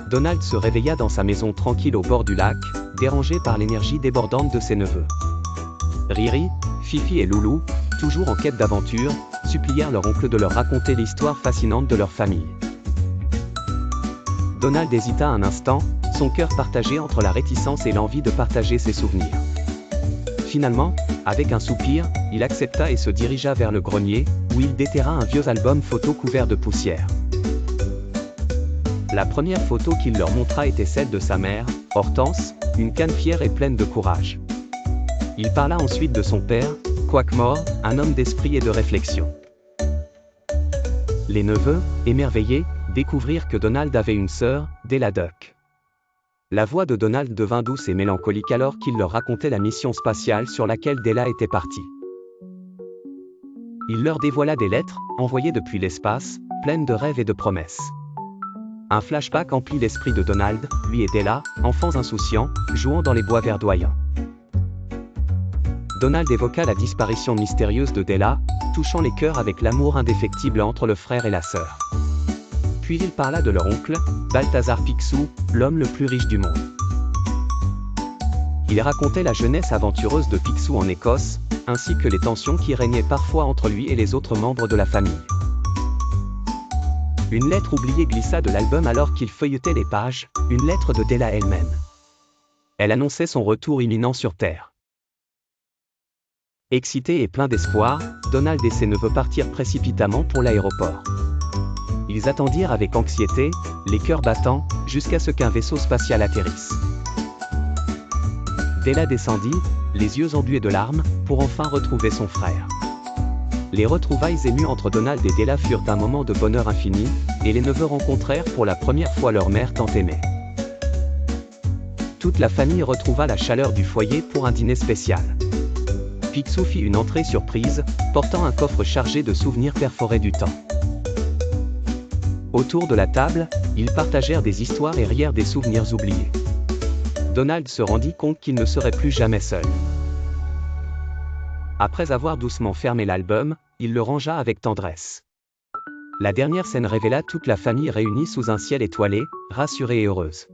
Donald se réveilla dans sa maison tranquille au bord du lac, dérangé par l'énergie débordante de ses neveux. Riri, Fifi et Loulou, toujours en quête d'aventure, supplièrent leur oncle de leur raconter l'histoire fascinante de leur famille. Donald hésita un instant, son cœur partagé entre la réticence et l'envie de partager ses souvenirs. Finalement, avec un soupir, il accepta et se dirigea vers le grenier, où il déterra un vieux album photo couvert de poussière. La première photo qu'il leur montra était celle de sa mère, Hortense, une canne fière et pleine de courage. Il parla ensuite de son père, Quackmore, un homme d'esprit et de réflexion. Les neveux, émerveillés, découvrirent que Donald avait une sœur, Della Duck. La voix de Donald devint douce et mélancolique alors qu'il leur racontait la mission spatiale sur laquelle Della était partie. Il leur dévoila des lettres, envoyées depuis l'espace, pleines de rêves et de promesses. Un flashback emplit l'esprit de Donald, lui et Della, enfants insouciants, jouant dans les bois verdoyants. Donald évoqua la disparition mystérieuse de Della, touchant les cœurs avec l'amour indéfectible entre le frère et la sœur. Puis il parla de leur oncle, Balthazar Picsou, l'homme le plus riche du monde. Il racontait la jeunesse aventureuse de Picsou en Écosse, ainsi que les tensions qui régnaient parfois entre lui et les autres membres de la famille. Une lettre oubliée glissa de l'album alors qu'il feuilletait les pages, une lettre de Della elle-même. Elle annonçait son retour imminent sur Terre. Excité et plein d'espoir, Donald et ses neveux partirent précipitamment pour l'aéroport. Ils attendirent avec anxiété, les cœurs battants, jusqu'à ce qu'un vaisseau spatial atterrisse. Della descendit, les yeux embués de larmes, pour enfin retrouver son frère. Les retrouvailles émues entre Donald et Della furent un moment de bonheur infini, et les neveux rencontrèrent pour la première fois leur mère tant aimée. Toute la famille retrouva la chaleur du foyer pour un dîner spécial. Picsou fit une entrée surprise, portant un coffre chargé de souvenirs perforés du temps. Autour de la table, ils partagèrent des histoires et rièrent des souvenirs oubliés. Donald se rendit compte qu'il ne serait plus jamais seul. Après avoir doucement fermé l'album, il le rangea avec tendresse. La dernière scène révéla toute la famille réunie sous un ciel étoilé, rassurée et heureuse.